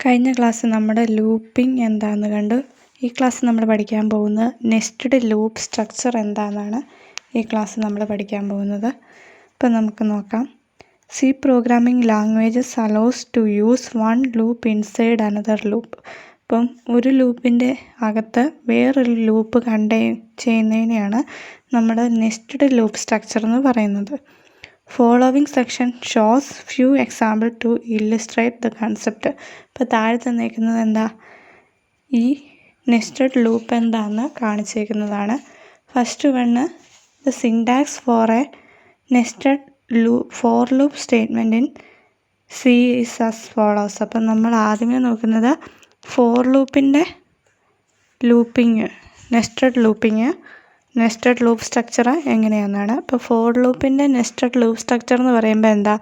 കഴിഞ്ഞ ക്ലാസ് നമ്മുടെ ലൂപ്പിംഗ് എന്താണെന്ന് കണ്ടു. ഈ ക്ലാസ് നമ്മൾ പഠിക്കാൻ പോകുന്നത് നെസ്റ്റഡ് ലൂപ്പ് സ്ട്രക്ചർ എന്താണെന്നാണ് ഈ ക്ലാസ് നമ്മൾ പഠിക്കാൻ പോകുന്നത്. ഇപ്പം നമുക്ക് നോക്കാം. C programming languages allows to use one loop inside another loop. ഇപ്പം ഒരു ലൂപ്പിൻ്റെ അകത്ത് വേറൊരു ലൂപ്പ് ചെയ്യുന്നതിനെയാണ് നമ്മുടെ നെസ്റ്റഡ് ലൂപ്പ് സ്ട്രക്ചർ എന്ന് പറയുന്നത്. Following section shows few example to illustrate the concept. ഇപ്പോൾ താഴെ തന്നേക്കുന്നത് എന്താ, ഈ നെസ്റ്റഡ് ലൂപ്പ് എന്താണെന്ന് കാണിച്ചേക്കുന്നതാണ്. First one the syntax for a nested for loop statement in C is as follows. അപ്പം നമ്മൾ ആദ്യമേ നോക്കുന്നത് ഫോർ ലൂപ്പിൻ്റെ നെസ്റ്റഡ് ലൂപ്പ് സ്ട്രക്ചർ എങ്ങനെയാണെന്നാണ്. ഇപ്പോൾ ഫോർ ലൂപ്പിൻ്റെ നെസ്റ്റഡ് ലൂപ്പ് സ്ട്രക്ചർ എന്ന് പറയുമ്പോൾ എന്താ,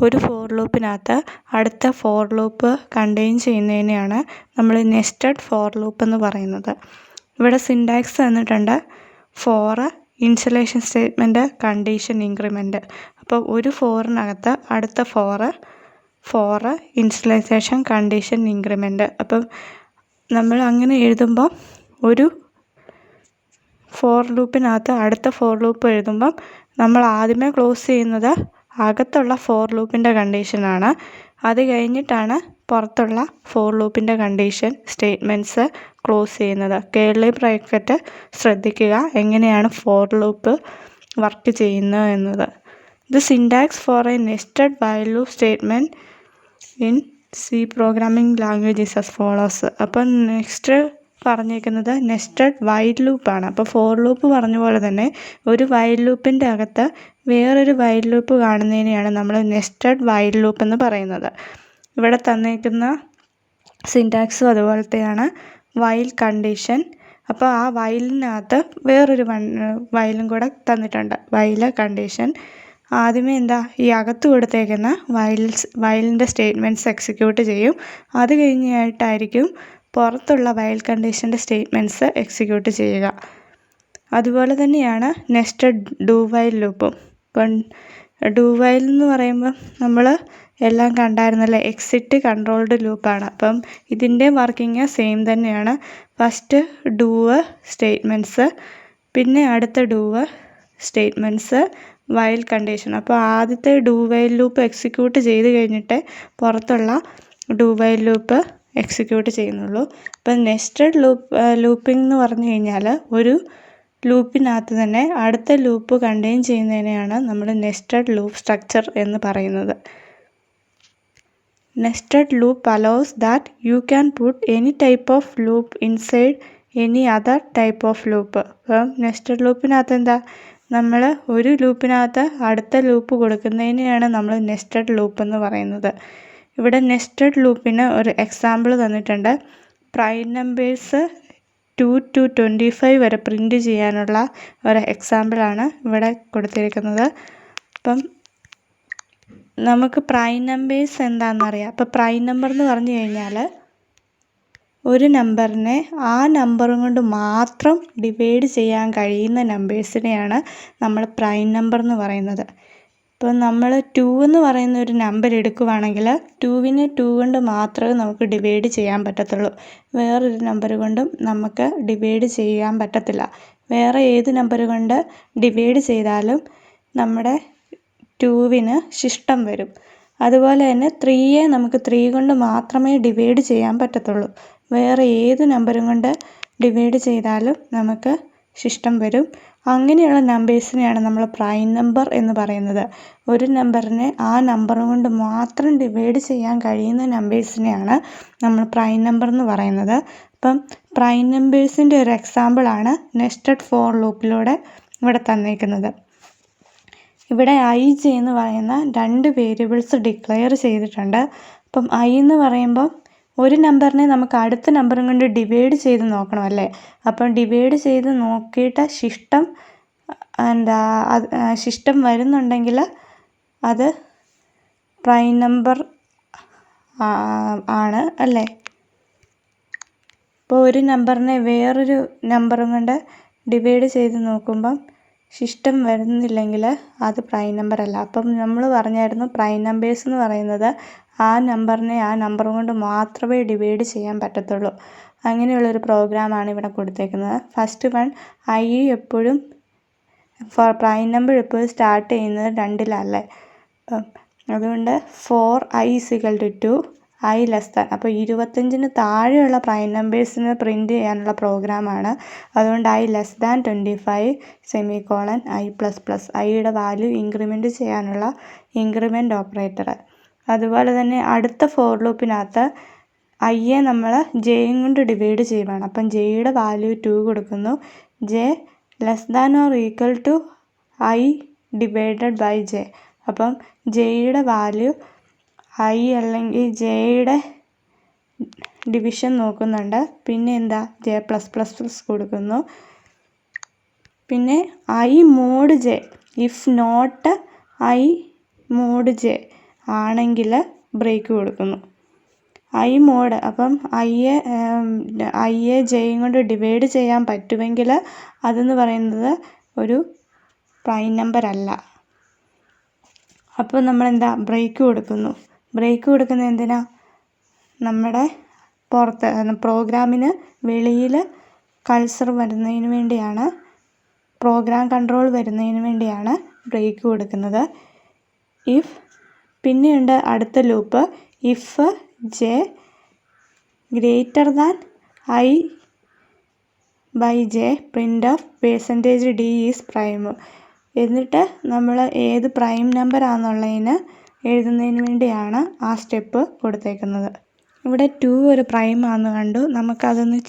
ഒരു ഫോർ ലൂപ്പിനകത്ത് അടുത്ത ഫോർ ലൂപ്പ് കണ്ടെയ്ൻ ചെയ്യുന്നതിനെയാണ് നമ്മൾ നെസ്റ്റഡ് ഫോർ ലൂപ്പ് എന്ന് പറയുന്നത്. ഇവിടെ സിൻടാക്സ് തന്നിട്ടുണ്ട്. For installation statement, condition, increment. അപ്പോൾ ഒരു ഫോറിനകത്ത് അടുത്ത ഫോർ ഇൻസ്റ്റലൈസേഷൻ, കണ്ടീഷൻ, ഇൻക്രിമെൻറ്റ്. അപ്പം നമ്മൾ അങ്ങനെ എഴുതുമ്പം ഒരു ഫോർ ലൂപ്പിനകത്ത് അടുത്ത ഫോർ ലൂപ്പ് എഴുതുമ്പം നമ്മൾ ആദ്യമേ ക്ലോസ് ചെയ്യുന്നത് അകത്തുള്ള ഫോർ ലൂപ്പിൻ്റെ കണ്ടീഷനാണ്. അത് കഴിഞ്ഞിട്ടാണ് പുറത്തുള്ള ഫോർ ലൂപ്പിൻ്റെ കണ്ടീഷൻ സ്റ്റേറ്റ്മെൻറ്റ്സ് ക്ലോസ് ചെയ്യുന്നത്. കേർലി ബ്രാക്കറ്റ് ശ്രദ്ധിക്കുക, എങ്ങനെയാണ് ഫോർ ലൂപ്പ് വർക്ക് ചെയ്യുന്നത് എന്നത്. The syntax for a nested while loop statement in C programming language is as follows. അപ്പം നെക്സ്റ്റ് പറഞ്ഞേക്കുന്നത് നെസ്റ്റഡ് വൈൽ ലൂപ്പാണ്. അപ്പോൾ ഫോർ ലൂപ്പ് പറഞ്ഞ പോലെ തന്നെ ഒരു വൈൽ ലൂപ്പിൻ്റെ അകത്ത് വേറൊരു വൈൽ ലൂപ്പ് കാണുന്നതിനെയാണ് നമ്മൾ നെസ്റ്റഡ് വൈൽ ലൂപ്പ് എന്ന് പറയുന്നത്. ഇവിടെ തന്നേക്കുന്ന സിൻടാക്സും അതുപോലത്തെയാണ്. വൈൽ കണ്ടീഷൻ, അപ്പോൾ ആ വൈലിനകത്ത് വേറൊരു വൈലും കൂടെ തന്നിട്ടുണ്ട്, വൈൽ കണ്ടീഷൻ. ആദ്യമേ എന്താ, ഈ അകത്ത് കൊടുത്തേക്കുന്ന വൈലിൻ്റെ സ്റ്റേറ്റ്മെൻറ്റ്സ് എക്സിക്യൂട്ട് ചെയ്യും. അത് കഴിഞ്ഞായിട്ടായിരിക്കും പുറത്തുള്ള വൈൽ കണ്ടീഷൻ്റെ സ്റ്റേറ്റ്മെൻറ്റ്സ് എക്സിക്യൂട്ട് ചെയ്യുക. അതുപോലെ തന്നെയാണ് നെസ്റ്റഡ് ഡു വൈൽ ലൂപ്പും. ഇപ്പം ഡു വൈൽ എന്ന് പറയുമ്പം നമ്മൾ എല്ലാം കണ്ടായിരുന്നല്ലേ, എക്സിറ്റ് കൺട്രോൾഡ് ലൂപ്പാണ്. അപ്പം ഇതിൻ്റെ വർക്കിംഗ് സെയിം തന്നെയാണ്. ഫസ്റ്റ് ഡൂവ് സ്റ്റേറ്റ്മെൻറ്റ്സ്, പിന്നെ അടുത്ത ഡൂവ് സ്റ്റേറ്റ്മെൻറ്റ്സ്, വൈൽ കണ്ടീഷൻ. അപ്പോൾ ആദ്യത്തെ ഡു വൈൽ ലൂപ്പ് എക്സിക്യൂട്ട് ചെയ്ത് കഴിഞ്ഞിട്ട് പുറത്തുള്ള ഡു വൈൽ ലൂപ്പ് എക്സിക്യൂട്ട് ചെയ്യുന്നുള്ളൂ. ഇപ്പം നെസ്റ്റഡ് ലൂപ്പിംഗ് എന്ന് പറഞ്ഞു കഴിഞ്ഞാൽ ഒരു ലൂപ്പിനകത്ത് തന്നെ അടുത്ത ലൂപ്പ് കണ്ടെയ്ൻ ചെയ്യുന്നതിനെയാണ് നമ്മൾ നെസ്റ്റഡ് ലൂപ്പ് സ്ട്രക്ചർ എന്ന് പറയുന്നത്. Nested loop allows that you can put any type of loop inside any other type of loop. അപ്പം നെസ്റ്റഡ് ലൂപ്പിനകത്ത് എന്താ, നമ്മൾ ഒരു ലൂപ്പിനകത്ത് അടുത്ത ലൂപ്പ് കൊടുക്കുന്നതിനെയാണ് നമ്മൾ നെസ്റ്റഡ് ലൂപ്പ് എന്ന് പറയുന്നത്. ഇവിടെ നെസ്റ്റഡ് ലൂപ്പിന് ഒരു എക്സാമ്പിൾ തന്നിട്ടുണ്ട്. പ്രൈം നമ്പേഴ്സ് 2 to 25 വരെ പ്രിൻറ്റ് ചെയ്യാനുള്ള ഒരു എക്സാമ്പിളാണ് ഇവിടെ കൊടുത്തിരിക്കുന്നത്. അപ്പം നമുക്ക് പ്രൈം നമ്പേഴ്സ് എന്താണെന്നറിയാം. അപ്പോൾ പ്രൈം നമ്പർ എന്ന് പറഞ്ഞു കഴിഞ്ഞാൽ ഒരു നമ്പറിനെ ആ നമ്പറും കൊണ്ട് മാത്രം ഡിവൈഡ് ചെയ്യാൻ കഴിയുന്ന നമ്പേഴ്സിനെയാണ് നമ്മൾ പ്രൈം നമ്പർ എന്ന് പറയുന്നത്. ഇപ്പോൾ നമ്മൾ 2 എന്ന് പറയുന്ന ഒരു നമ്പർ എടുക്കുവാണെങ്കിൽ 2വിനെ 2 കൊണ്ട് മാത്രമേ നമുക്ക് ഡിവൈഡ് ചെയ്യാൻ പറ്റത്തുള്ളൂ. വേറൊരു നമ്പർ കൊണ്ടും നമുക്ക് ഡിവൈഡ് ചെയ്യാൻ പറ്റത്തില്ല. വേറെ ഏത് നമ്പർ കൊണ്ട് ഡിവൈഡ് ചെയ്താലും നമ്മുടെ 2വിന് ശിഷ്ടം വരും. അതുപോലെ തന്നെ 3യെ നമുക്ക് 3 കൊണ്ട് മാത്രമേ ഡിവൈഡ് ചെയ്യാൻ പറ്റത്തുള്ളൂ. വേറെ ഏത് നമ്പറും കൊണ്ട് ഡിവൈഡ് ചെയ്താലും നമുക്ക് ശിഷ്ടം വരും. അങ്ങനെയുള്ള നമ്പേഴ്സിനെയാണ് നമ്മൾ പ്രൈം നമ്പർ എന്ന് പറയുന്നത്. ഒരു നമ്പറിനെ ആ നമ്പർ കൊണ്ട് മാത്രം ഡിവൈഡ് ചെയ്യാൻ കഴിയുന്ന നമ്പേഴ്സിനെയാണ് നമ്മൾ പ്രൈം നമ്പർ എന്ന് പറയുന്നത്. അപ്പം പ്രൈം നമ്പേഴ്സിൻ്റെ ഒരു എക്സാമ്പിളാണ് നെസ്റ്റഡ് ഫോർ ലൂപ്പിലൂടെ ഇവിടെ തന്നിരിക്കുന്നത്. ഇവിടെ ij എന്ന് പറയുന്ന 2 വേരിയബിൾസ് ഡിക്ലെയർ ചെയ്തിട്ടുണ്ട്. അപ്പം i എന്ന് പറയുമ്പം ഒരു നമ്പറിനെ നമുക്ക് അടുത്ത നമ്പറും കൊണ്ട് ഡിവൈഡ് ചെയ്ത് നോക്കണം അല്ലേ. അപ്പം ഡിവൈഡ് ചെയ്ത് നോക്കിയിട്ട് ശിഷ്ടം വരുന്നുണ്ടെങ്കിൽ അത് പ്രൈം നമ്പർ ആണ് അല്ലേ. ഇപ്പോൾ ഒരു നമ്പറിനെ വേറൊരു നമ്പറും കൊണ്ട് ഡിവൈഡ് ചെയ്ത് നോക്കുമ്പം ശിഷ്ടം വരുന്നില്ലെങ്കിൽ അത് പ്രൈം നമ്പർ അല്ല. അപ്പം നമ്മൾ പറഞ്ഞായിരുന്നു പ്രൈം നമ്പേഴ്സ് എന്ന് പറയുന്നത് ആ നമ്പറിനെ ആ നമ്പർ കൊണ്ട് മാത്രമേ ഡിവൈഡ് ചെയ്യാൻ പറ്റത്തുള്ളൂ. അങ്ങനെയുള്ളൊരു പ്രോഗ്രാമാണ് ഇവിടെ കൊടുത്തേക്കുന്നത്. ഫസ്റ്റ് വൺ ഐ എപ്പോഴും പ്രൈം നമ്പർ എപ്പോഴും സ്റ്റാർട്ട് ചെയ്യുന്നത് 2-ലല്ലേ. അതുകൊണ്ട് 4i = 2 i less than. അപ്പോൾ 25-ന് താഴെയുള്ള പ്രൈം നമ്പേഴ്സിന് പ്രിൻറ്റ് ചെയ്യാനുള്ള പ്രോഗ്രാമാണ്. അതുകൊണ്ട് i less than 25 (i++) ഐയുടെ വാല്യൂ ഇൻക്രിമെൻറ്റ് ചെയ്യാനുള്ള ഇൻക്രിമെൻറ്റ് ഓപ്പറേറ്റർ. അതുപോലെ തന്നെ അടുത്ത ഫോർ ലൂപ്പിനകത്ത് ഐയെ നമ്മൾ ജെയും കൊണ്ട് ഡിവൈഡ് ചെയ്യുവാണ്. അപ്പം ജെയുടെ വാല്യൂ 2 കൊടുക്കുന്നു. J less than or equal to i divided by J. അപ്പം ജെയുടെ വാല്യൂ ഐ അല്ലെങ്കിൽ ജെയുടെ ഡിവിഷൻ നോക്കുന്നുണ്ട്. പിന്നെ എന്താ J+++ കൊടുക്കുന്നു. പിന്നെ I mod J if not I mod J ആണെങ്കിൽ ബ്രേക്ക് കൊടുക്കുന്നു. ഐ മോഡ് അപ്പം ഐയെ ജെയും കൊണ്ട് ഡിവൈഡ് ചെയ്യാൻ പറ്റുമെങ്കിൽ അതെന്ന് പറയുന്നത് ഒരു പ്രൈം നമ്പർ അല്ല. അപ്പോൾ നമ്മളെന്താ ബ്രേക്ക് കൊടുക്കുന്നു. ബ്രേക്ക് കൊടുക്കുന്നത് എന്തിനാ? നമ്മുടെ പുറത്ത് പ്രോഗ്രാമിന് വെളിയിൽ കൾസർ വരുന്നതിന് വേണ്ടിയാണ്, പ്രോഗ്രാം കൺട്രോൾ വരുന്നതിന് വേണ്ടിയാണ് ബ്രേക്ക് കൊടുക്കുന്നത്. ഇഫ് പിന്നെയുണ്ട് അടുത്ത loop if J greater than I by J print of %d is prime. എന്നിട്ട് നമ്മൾ ഏത് പ്രൈം നമ്പർ ആണെന്നുള്ളതിന് എഴുതുന്നതിന് വേണ്ടിയാണ് ആ സ്റ്റെപ്പ് കൊടുത്തേക്കുന്നത്. ഇവിടെ 2 ഒരു പ്രൈം ആണെന്ന് കണ്ടു. നമുക്കതൊന്ന്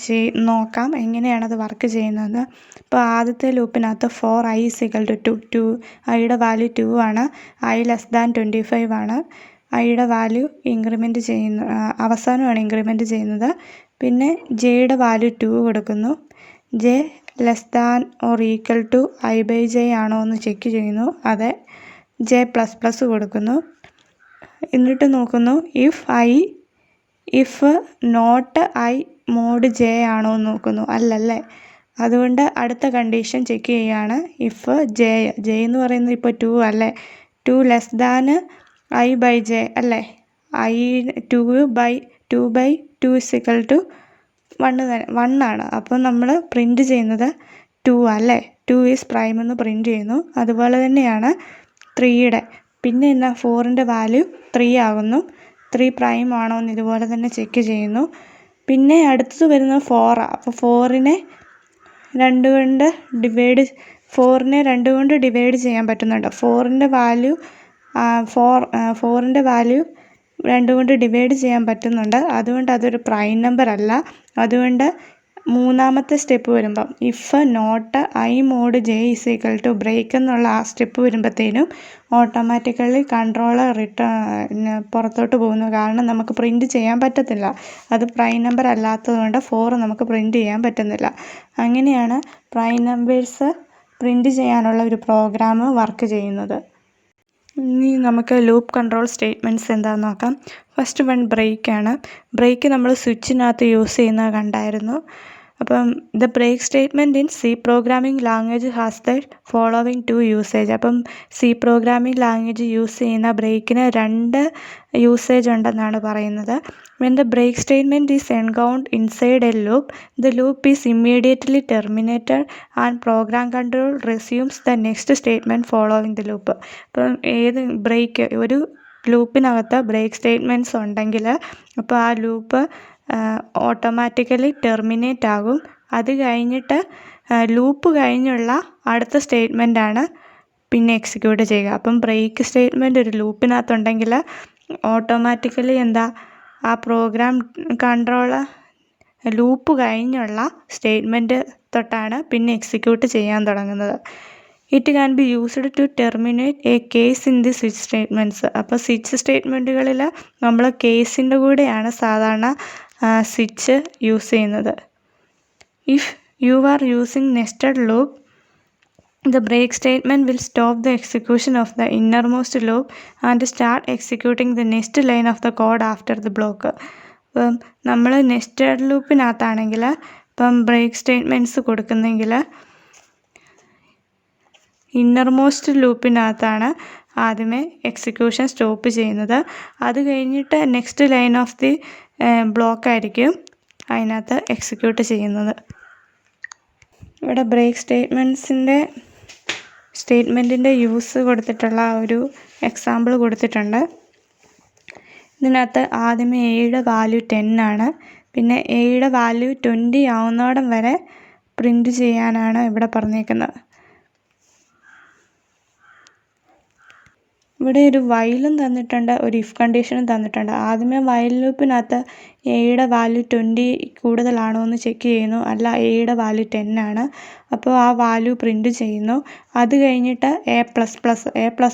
നോക്കാം എങ്ങനെയാണത് വർക്ക് ചെയ്യുന്നത്. ഇപ്പോൾ ആദ്യത്തെ ലൂപ്പിനകത്ത് 4i = 2 ഐയുടെ വാല്യൂ 2 ആണ്. i less than 25 ആണ്. ഐയുടെ വാല്യൂ ഇൻക്രിമെൻറ്റ് അവസാനമാണ് ഇൻക്രിമെൻറ്റ് ചെയ്യുന്നത്. പിന്നെ ജെയുടെ വാല്യൂ 2 കൊടുക്കുന്നു. J less than or equal to i/j ആണോ എന്ന് ചെക്ക് ചെയ്യുന്നു. അതെ. J++ കൊടുക്കുന്നു. എന്നിട്ട് നോക്കുന്നു if not I mod J ആണോ എന്ന് നോക്കുന്നു. അല്ലല്ലേ. അതുകൊണ്ട് അടുത്ത കണ്ടീഷൻ ചെക്ക് ചെയ്യുകയാണ്. ഇഫ് ജെ എന്ന് പറയുന്നത് ഇപ്പോൾ 2 അല്ലേ. 2 ലെസ് ദാൻ i/j അല്ലേ. 2/2 = 1 ആണ്. അപ്പോൾ നമ്മൾ പ്രിൻറ്റ് ചെയ്യുന്നത് 2 അല്ലേ. 2 ഈസ് പ്രൈം എന്ന് പ്രിൻറ്റ് ചെയ്യുന്നു. അതുപോലെ തന്നെയാണ് 3യുടെ. പിന്നെ എന്താ 4ൻ്റെ വാല്യൂ 3 ആകുന്നു. 3 പ്രൈം ആണോ എന്ന് ഇതുപോലെ തന്നെ ചെക്ക് ചെയ്യുന്നു. പിന്നെ അടുത്തത് വരുന്നത് 4 അപ്പോൾ 4നെ 2 കൊണ്ട് ഡിവൈഡ് ചെയ്യാൻ പറ്റുന്നുണ്ട്. 4ൻ്റെ വാല്യൂ 2 കൊണ്ട് ഡിവൈഡ് ചെയ്യാൻ പറ്റുന്നുണ്ട്. അതുകൊണ്ട് അതൊരു പ്രൈം നമ്പർ അല്ല. അതുകൊണ്ട് മൂന്നാമത്തെ സ്റ്റെപ്പ് വരുമ്പം if not I mod J = break എന്നുള്ള ആ സ്റ്റെപ്പ് വരുമ്പോഴത്തേനും ഓട്ടോമാറ്റിക്കലി കൺട്രോളർ പുറത്തോട്ട് പോകുന്നു. കാരണം നമുക്ക് പ്രിൻറ്റ് ചെയ്യാൻ പറ്റത്തില്ല. അത് പ്രൈം നമ്പർ അല്ലാത്തതുകൊണ്ട് 4 നമുക്ക് പ്രിൻറ്റ് ചെയ്യാൻ പറ്റുന്നില്ല. അങ്ങനെയാണ് പ്രൈം നമ്പേഴ്സ് പ്രിൻറ്റ് ചെയ്യാനുള്ള ഒരു പ്രോഗ്രാം വർക്ക് ചെയ്യുന്നത്. ഇനി നമുക്ക് ലൂപ്പ് കൺട്രോൾ സ്റ്റേറ്റ്മെൻറ്റ്സ് എന്താണെന്ന് നോക്കാം. First one ബ്രേക്കാണ്. ബ്രേക്ക് നമ്മൾ സ്വിച്ചിനകത്ത് യൂസ് ചെയ്യുന്നത് കണ്ടായിരുന്നു. അപ്പം the break statement in C programming language has the following 2 usage. അപ്പം സി പ്രോഗ്രാമിംഗ് ലാംഗ്വേജ് യൂസ് ചെയ്യുന്ന ബ്രേക്കിന് 2 യൂസേജ് ഉണ്ടെന്നാണ് പറയുന്നത്. When the break statement is encountered inside a loop, the loop is immediately terminated and program control resumes the next statement following the loop. അപ്പം ഒരു ലൂപ്പിനകത്ത് break statements ഉണ്ടെങ്കിൽ അപ്പോൾ ആ loop automatically terminate ആകും. അത് കഴിഞ്ഞിട്ട് ലൂപ്പ് കഴിഞ്ഞുള്ള അടുത്ത സ്റ്റേറ്റ്മെൻറ്റാണ് പിന്നെ എക്സിക്യൂട്ട് ചെയ്യുക. അപ്പം ബ്രേക്ക് സ്റ്റേറ്റ്മെൻറ്റ് ഒരു ലൂപ്പിനകത്തുണ്ടെങ്കിൽ ഓട്ടോമാറ്റിക്കലി ആ പ്രോഗ്രാം കൺട്രോളർ ലൂപ്പ് കഴിഞ്ഞുള്ള സ്റ്റേറ്റ്മെൻറ്റ് തൊട്ടാണ് പിന്നെ എക്സിക്യൂട്ട് ചെയ്യാൻ തുടങ്ങുന്നത്. It can be used to terminate a case in the switch statements. അപ്പോൾ സ്വിച്ച് സ്റ്റേറ്റ്മെൻറ്റുകളിൽ നമ്മൾ കേസിൻ്റെ കൂടെയാണ് സാധാരണ സ്വിച്ച് യൂസ് ചെയ്യുന്നത്. If you are using nested loop, the break statement will stop the execution of the innermost loop and start executing the next line of the code after the block. അപ്പം നമ്മൾ nested ലൂപ്പിനകത്താണെങ്കിൽ ഇപ്പം break statements കൊടുക്കുന്നെങ്കിൽ innermost ലൂപ്പിനകത്താണ് ആദ്യമേ execution stop ചെയ്യുന്നത്. അത് കഴിഞ്ഞിട്ട് next line of the block ആയിരിക്കും അതിനകത്ത് execute ചെയ്യുന്നത്. ഇവിടെ ബ്രേക്ക് സ്റ്റേറ്റ്മെൻറ്റിൻ്റെ യൂസ് കൊടുത്തിട്ടുള്ള ഒരു എക്സാമ്പിൾ കൊടുത്തിട്ടുണ്ട്. ഇതിനകത്ത് ആദ്യമേ എയുടെ വാല്യൂ 10 ആണ്. പിന്നെ എയുടെ വാല്യൂ 20 ആവുന്നോടം വരെ പ്രിൻ്റ് ചെയ്യാനാണ് ഇവിടെ പറഞ്ഞേക്കുന്നത്. ഇവിടെ ഒരു വൈലും തന്നിട്ടുണ്ട്, ഒരു ഇഫ് കണ്ടീഷനും തന്നിട്ടുണ്ട്. ആദ്യമേ വൈൽ ലൂപ്പിനകത്ത് എയുടെ വാല്യൂ 20 കൂടുതലാണോ എന്ന് ചെക്ക് ചെയ്യുന്നു. അല്ല, എയുടെ വാല്യൂ 10 ആണ്. അപ്പോൾ ആ വാല്യൂ പ്രിൻ്റ് ചെയ്യുന്നു. അത് കഴിഞ്ഞിട്ട് എ പ്ലസ്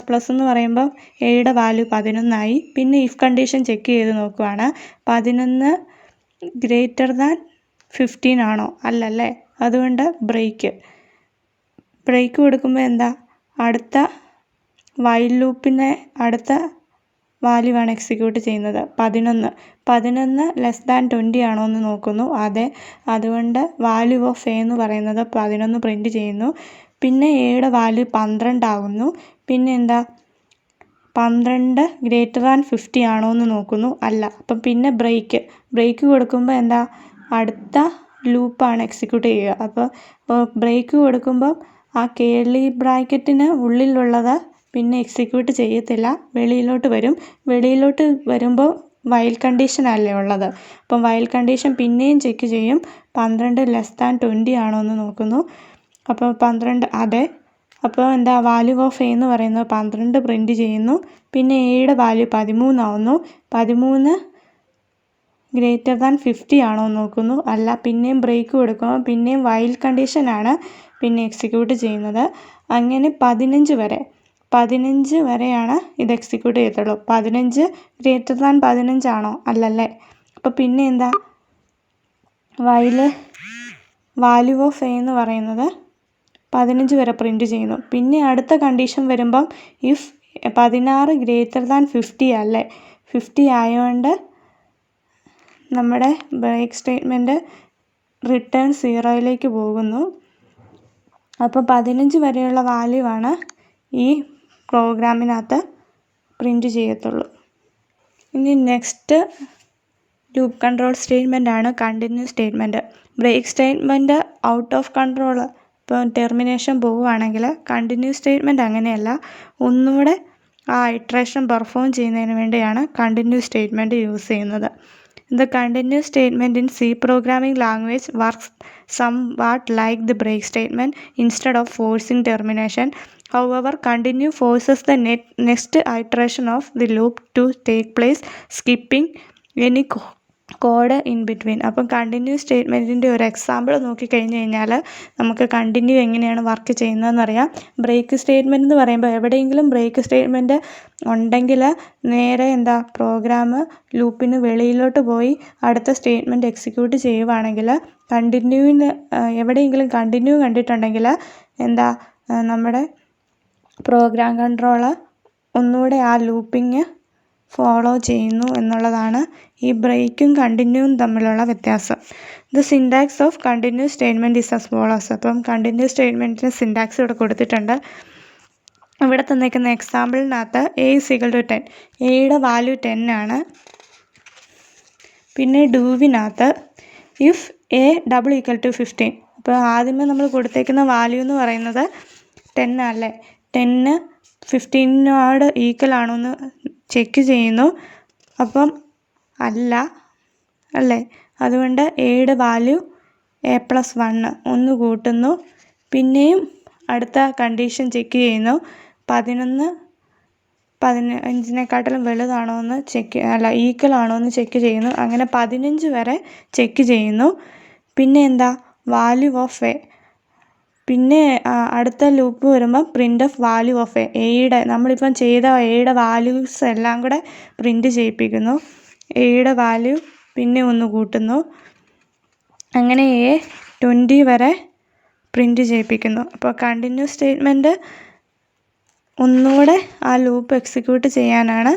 പ്ലസ് എന്ന് പറയുമ്പോൾ എയുടെ വാല്യൂ 11 ആയി. പിന്നെ ഇഫ് കണ്ടീഷൻ ചെക്ക് ചെയ്ത് നോക്കുവാണ്, 11 ഗ്രേറ്റർ ദാൻ 15 ആണോ? അല്ലല്ലേ. അതുകൊണ്ട് ബ്രേക്ക് കൊടുക്കുമ്പോൾ എന്താ, അടുത്ത വൈൽ ലൂപ്പിനെ അടുത്ത വാല്യൂ ആണ് എക്സിക്യൂട്ട് ചെയ്യുന്നത്. 11 ലെസ് ദാൻ 20 ആണോ എന്ന് നോക്കുന്നു. അതെ, അതുകൊണ്ട് വാല്യൂ ഓഫ് എ എന്ന് പറയുന്നത് 11 പ്രിൻ്റ് ചെയ്യുന്നു. പിന്നെ എയുടെ വാല്യൂ 12 ആകുന്നു. പിന്നെ എന്താ, 12 ഗ്രേറ്റർ ദാൻ 50 ആണോ എന്ന് നോക്കുന്നു. അല്ല. അപ്പം പിന്നെ ബ്രേക്ക് കൊടുക്കുമ്പോൾ എന്താ, അടുത്ത ലൂപ്പാണ് എക്സിക്യൂട്ട് ചെയ്യുക. അപ്പോൾ ബ്രേക്ക് കൊടുക്കുമ്പോൾ ആ കേർലി ബ്രാക്കറ്റിന് ഉള്ളിലുള്ളത് പിന്നെ എക്സിക്യൂട്ട് ചെയ്യത്തില്ല, വെളിയിലോട്ട് വരുമ്പോൾ വൈൽ കണ്ടീഷനല്ലേ ഉള്ളത്. അപ്പം വൈൽ കണ്ടീഷൻ പിന്നെയും ചെക്ക് ചെയ്യും, 12 ലെസ് ദാൻ 20 ആണോ എന്ന് നോക്കുന്നു. അപ്പോൾ 12 അതെ. അപ്പോൾ എന്താ, വാല്യൂ ഓഫ് എ എന്ന് പറയുന്നത് 12 പ്രിൻ്റ് ചെയ്യുന്നു. പിന്നെ എയുടെ വാല്യൂ 13 ആവുന്നു. 13 ഗ്രേറ്റർ ദാൻ 50 ആണോ എന്ന് നോക്കുന്നു. അല്ല. പിന്നെയും ബ്രേക്ക് കൊടുക്കുമ്പോൾ പിന്നെയും വൈൽ കണ്ടീഷനാണ് പിന്നെ എക്സിക്യൂട്ട് ചെയ്യുന്നത്. അങ്ങനെ 15 വരെയാണ് ഇത് എക്സിക്യൂട്ട് ചെയ്യത്തുള്ളൂ. 15 ഗ്രേറ്റർ ദാൻ 15 ആണോ? അല്ലല്ലേ. അപ്പോൾ പിന്നെ എന്താ, വാല്യൂ ഓഫ് എ എന്ന് പറയുന്നത് 15 വരെ പ്രിൻ്റ് ചെയ്യുന്നു. പിന്നെ അടുത്ത കണ്ടീഷൻ വരുമ്പം ഇഫ് 16 ഗ്രേറ്റർ ദാൻ 50 അല്ലേ, 50 ആയതുകൊണ്ട് നമ്മുടെ ബ്രേക്ക് സ്റ്റേറ്റ്മെൻറ്റ് റിട്ടേൺ 0യിലേക്ക് പോകുന്നു. അപ്പോൾ 15 വരെയുള്ള വാല്യൂ ആണ് ഈ പ്രോഗ്രാമിനകത്ത് പ്രിൻ്റ് ചെയ്യത്തുള്ളൂ. ഇനി നെക്സ്റ്റ് ലൂപ്പ് കൺട്രോൾ സ്റ്റേറ്റ്മെൻ്റ് ആണ് continuous statement. Break statement out of control, ഇപ്പോൾ ടെർമിനേഷൻ പോവുകയാണെങ്കിൽ കണ്ടിന്യൂസ് സ്റ്റേറ്റ്മെൻറ്റ് അങ്ങനെയല്ല, ഒന്നുകൂടെ ആ ഇറ്ററേഷൻ പെർഫോം ചെയ്യുന്നതിന് വേണ്ടിയാണ് കണ്ടിന്യൂസ് സ്റ്റേറ്റ്മെൻറ്റ് യൂസ് ചെയ്യുന്നത്. The continuous statement in C programming language works somewhat like the break statement instead of forcing termination. However, continue forces the next iteration of the loop to take place, skipping any code in between. അപ്പം continuous സ്റ്റേറ്റ്മെൻറ്റിൻ്റെ ഒരു example നോക്കിക്കഴിഞ്ഞ് കഴിഞ്ഞാൽ നമുക്ക് continue എങ്ങനെയാണ് work ചെയ്യുന്നതെന്നറിയാം. Break statement എന്ന് പറയുമ്പോൾ എവിടെയെങ്കിലും break statement ഉണ്ടെങ്കിൽ നേരെ എന്താ, പ്രോഗ്രാം ലൂപ്പിന് വെളിയിലോട്ട് പോയി അടുത്ത സ്റ്റേറ്റ്മെൻറ്റ് എക്സിക്യൂട്ട് ചെയ്യുവാണെങ്കിൽ എവിടെയെങ്കിലും കണ്ടിന്യൂ കണ്ടിട്ടുണ്ടെങ്കിൽ എന്താ, നമ്മുടെ പ്രോഗ്രാം കൺട്രോൾ ഒന്നുകൂടെ ആ ലൂപ്പിങ് ഫോളോ ചെയ്യുന്നു എന്നുള്ളതാണ് ഈ ബ്രേക്കും കണ്ടിന്യൂവും തമ്മിലുള്ള വ്യത്യാസം. The syntax of continuous statement is as follows. അപ്പം കണ്ടിന്യൂസ് സ്റ്റേറ്റ്മെൻറ്റിന് സിൻടാക്സ് ഇവിടെ കൊടുത്തിട്ടുണ്ട്. ഇവിടെ തന്നിരിക്കുന്ന എക്സാമ്പിളിനകത്ത് എ = 10, എയുടെ വാല്യൂ 10 ആണ്. പിന്നെ ഡൂവിനകത്ത് ഇഫ് എ = 15. അപ്പോൾ ആദ്യമേ നമ്മൾ കൊടുത്തേക്കുന്ന വാല്യൂ എന്ന് പറയുന്നത് 10 അല്ലേ, 10 15നോട് ഈക്വൽ ആണോ എന്ന് ചെക്ക് ചെയ്യുന്നു. അപ്പം അല്ലേ, അതുകൊണ്ട് എയുടെ വാല്യൂ A+1 ഒന്ന് കൂട്ടുന്നു. പിന്നെയും അടുത്ത കണ്ടീഷൻ ചെക്ക് ചെയ്യുന്നു, 11 15നേക്കാട്ടിലും വലുതാണോ എന്ന് ഈക്വൽ ആണോ എന്ന് ചെക്ക് ചെയ്യുന്നു. അങ്ങനെ 15 വരെ ചെക്ക് ചെയ്യുന്നു. പിന്നെ എന്താ, വാല്യൂ ഓഫ് എ. പിന്നെ അടുത്ത ലൂപ്പ് വരുമ്പം പ്രിൻ്റ് ഓഫ് വാല്യൂ ഓഫ് എയുടെ നമ്മളിപ്പം ചെയ്ത എയുടെ വാല്യൂസ് എല്ലാം കൂടെ പ്രിൻ്റ് ചെയ്യിപ്പിക്കുന്നു. എയുടെ വാല്യൂ പിന്നെ ഒന്ന് കൂട്ടുന്നു. അങ്ങനെ 20 വരെ പ്രിൻ്റ് ചെയ്യിപ്പിക്കുന്നു. അപ്പോൾ കണ്ടിന്യൂസ് സ്റ്റേറ്റ്മെൻറ്റ് ഒന്നുകൂടെ ആ ലൂപ്പ് എക്സിക്യൂട്ട് ചെയ്യാനാണ്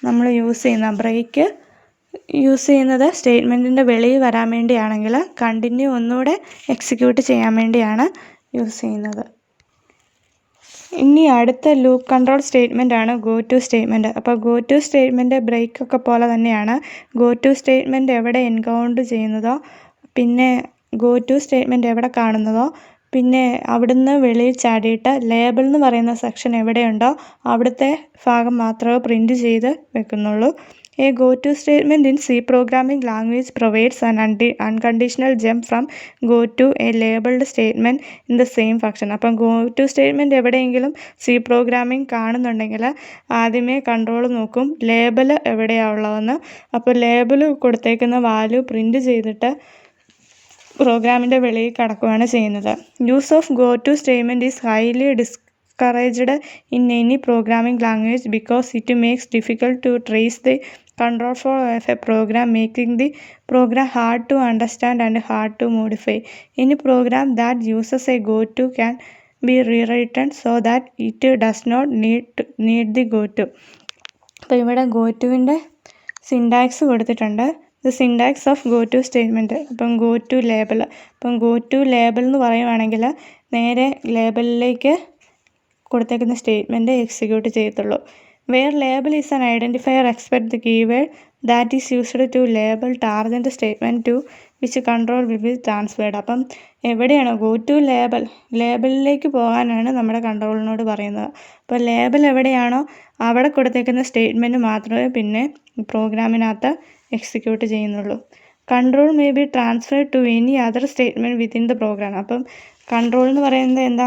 നമ്മൾ യൂസ് ചെയ്യുന്നത്. ബ്രേക്ക് യൂസ് ചെയ്യുന്നത് സ്റ്റേറ്റ്മെൻറ്റിൻ്റെ വെളിയിൽ വരാൻ വേണ്ടിയാണെങ്കിൽ കണ്ടിന്യൂ ഒന്നുകൂടെ എക്സിക്യൂട്ട് ചെയ്യാൻ വേണ്ടിയാണ് യൂസ് ചെയ്യുന്നത്. ഇനി അടുത്ത ലൂപ്പ് കൺട്രോൾ സ്റ്റേറ്റ്മെൻ്റ് ആണ് ഗോ ടു സ്റ്റേറ്റ്മെൻറ്റ്. അപ്പോൾ ഗോ ടു സ്റ്റേറ്റ്മെൻറ്റ് ബ്രേക്കൊക്കെ പോലെ തന്നെയാണ്. ഗോ ടു സ്റ്റേറ്റ്മെൻറ്റ് എവിടെ എൻകൗണ്ട് ചെയ്യുന്നതോ, പിന്നെ ഗോ ടു സ്റ്റേറ്റ്മെൻറ്റ് എവിടെ കാണുന്നതോ, പിന്നെ അവിടുന്ന് വെളിയിൽ ചാടിയിട്ട് ലേബിൾ എന്ന് പറയുന്ന സെക്ഷൻ എവിടെയുണ്ടോ അവിടുത്തെ ഭാഗം മാത്രമേ പ്രിൻറ്റ് ചെയ്ത് വെക്കുന്നുള്ളൂ. A go-to statement in C programming language provides an unconditional jump from go to a labeled statement in the same function. അപ്പം go to statement എവിടെയെങ്കിലും C പ്രോഗ്രാമിംഗ് കാണുന്നുണ്ടെങ്കിൽ ആദ്യമേ കൺട്രോൾ നോക്കും ലേബൽ എവിടെയാണ് ഉള്ളതെന്ന്. അപ്പോൾ ലേബൽ കൊടുത്തേക്കുന്ന വാല്യൂ പ്രിൻറ്റ് ചെയ്തിട്ട് പ്രോഗ്രാമിൻ്റെ വെളിയിൽ കടക്കുകയാണ് ചെയ്യുന്നത്. Use of go to statement is highly discouraged in any programming language because it makes difficult to trace the control flow of a program, making the program hard to understand and hard to modify. Any program that uses a go-to can be rewritten so that it does not need the go-to. അപ്പോൾ ഇവിടെ go-to-ൻ്റെ സിൻടാക്സ് കൊടുത്തിട്ടുണ്ട്. The syntax of go to statement. അപ്പം go to label. അപ്പം go to label എന്ന് പറയുവാണെങ്കിൽ നേരെ ലേബലിലേക്ക് കൊടുത്തേക്കുന്ന സ്റ്റേറ്റ്മെൻറ്റ് എക്സിക്യൂട്ട് ചെയ്യത്തുള്ളൂ. Where label is an identifier expect the keyword that is used to label target statement to which control will be transferred. അപ്പം എവിടെയാണോ ഗോ ടു ലേബലിലേക്ക് പോകാനാണ് നമ്മുടെ കൺട്രോളിനോട് പറയുന്നത്. അപ്പോൾ ലേബൽ എവിടെയാണോ അവിടെ കൊടുത്തേക്കുന്ന സ്റ്റേറ്റ്മെൻറ്റ് മാത്രമേ പിന്നെ പ്രോഗ്രാമിനകത്ത് എക്സിക്യൂട്ട് ചെയ്യുന്നുള്ളൂ. Control may be transferred to any other statement within the program. അപ്പം കൺട്രോൾ എന്ന് പറയുന്നത് എന്താ,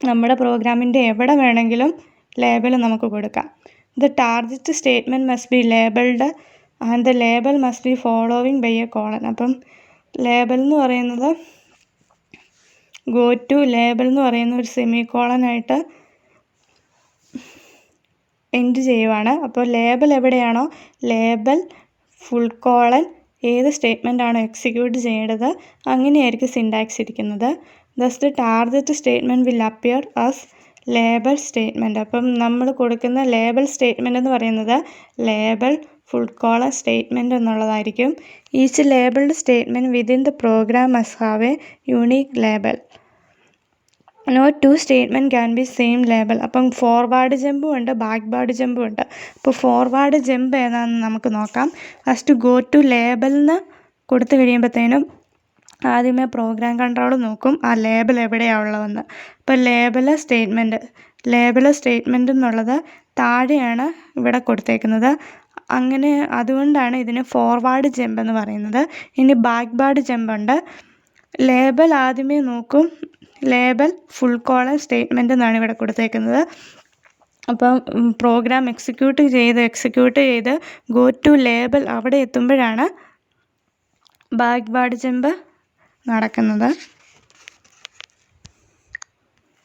നമ്മുടെ പ്രോഗ്രാമിൻ്റെ എവിടെ വേണമെങ്കിലും ലേബൽ നമുക്ക് കൊടുക്കാം. The target statement must be labelled and the label must be following by a colon. അപ്പം ലേബൽ എന്ന് പറയുന്നത് ഗോ ടു ലേബൽ എന്ന് പറയുന്ന ഒരു സെമി കോളനായിട്ട് എൻഡ് ചെയ്യുവാണ്. അപ്പോൾ ലേബൽ എവിടെയാണോ ലേബൽ ഫുൾ കോളൻ ഏത് സ്റ്റേറ്റ്മെൻ്റ് ആണോ എക്സിക്യൂട്ട് ചെയ്യേണ്ടത് അങ്ങനെയായിരിക്കും സിൻടാക്സ് ഇരിക്കുന്നത്. Thus the target statement will appear as label statement. അപ്പം നമ്മൾ കൊടുക്കുന്ന ലേബൽ സ്റ്റേറ്റ്മെൻറ്റ് എന്ന് പറയുന്നത് ലേബൽ ഫുൾ കോളൻ സ്റ്റേറ്റ്മെൻറ്റ് എന്നുള്ളതായിരിക്കും. Each labeled statement within the program must have a unique label. No two statement can be same label. അപ്പം forward ജമ്പും ഉണ്ട് backward ജമ്പും ഉണ്ട്. അപ്പോൾ ഫോർവേഡ് ജമ്പ് ഏതാണെന്ന് നമുക്ക് നോക്കാം. ഫസ്റ്റ് ഗോ ടു ലേബലിന് കൊടുത്തു കഴിയുമ്പോഴത്തേനും ആദ്യമേ പ്രോഗ്രാം കൺട്രോൾ നോക്കും ആ ലേബൽ എവിടെയാണ് ഉള്ളതെന്ന്. അപ്പോൾ ലേബൽ സ്റ്റേറ്റ്മെൻറ്റ് എന്നുള്ളത് താഴെയാണ് ഇവിടെ കൊടുത്തേക്കുന്നത്. അങ്ങനെ അതുകൊണ്ടാണ് ഇതിന് ഫോർവേഡ് ജമ്പ് എന്ന് പറയുന്നത്. ഇനി ബാക്ക്വേർഡ് ജമ്പുണ്ട്. ലേബൽ ആദ്യമേ നോക്കും ലേബൽ ഫുൾ കോളൻ സ്റ്റേറ്റ്മെൻറ്റ് എന്നാണ് ഇവിടെ കൊടുത്തേക്കുന്നത്. അപ്പം പ്രോഗ്രാം എക്സിക്യൂട്ട് ചെയ്ത് ഗോ ടു ലേബൽ അവിടെ എത്തുമ്പോഴാണ് ബാക്ക്വേർഡ് ജമ്പ് നടക്കുന്നത്.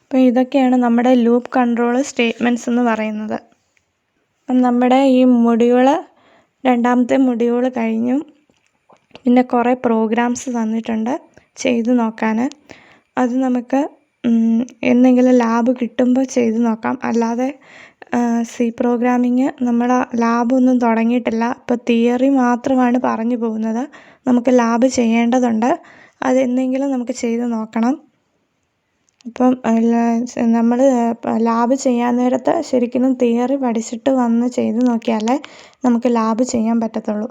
അപ്പോൾ ഇതൊക്കെയാണ് നമ്മുടെ ലൂപ്പ് കൺട്രോൾ സ്റ്റേറ്റ്മെൻറ്റ്സ് എന്ന് പറയുന്നത്. അപ്പം നമ്മുടെ ഈ രണ്ടാമത്തെ മൊഡ്യൂൾ കഴിഞ്ഞു. പിന്നെ കുറേ പ്രോഗ്രാംസ് തന്നിട്ടുണ്ട് ചെയ്ത് നോക്കാൻ. അത് നമുക്ക് എന്തെങ്കിലും ലാബ് കിട്ടുമ്പോൾ ചെയ്ത് നോക്കാം. അല്ലാതെ സി പ്രോഗ്രാമിങ് നമ്മൾ ലാബൊന്നും തുടങ്ങിയിട്ടില്ല. ഇപ്പോൾ തിയറി മാത്രമാണ് പറഞ്ഞു പോകുന്നത്. നമുക്ക് ലാബ് ചെയ്യേണ്ടതുണ്ട്. അതെന്തെങ്കിലും നമുക്ക് ചെയ്ത് നോക്കണം. ഇപ്പം നമ്മൾ ലാബ് ചെയ്യാൻ നേരത്ത് ശരിക്കും തിയറി പഠിച്ചിട്ട് വന്ന് ചെയ്ത് നോക്കിയാലേ നമുക്ക് ലാബ് ചെയ്യാൻ പറ്റത്തുള്ളൂ.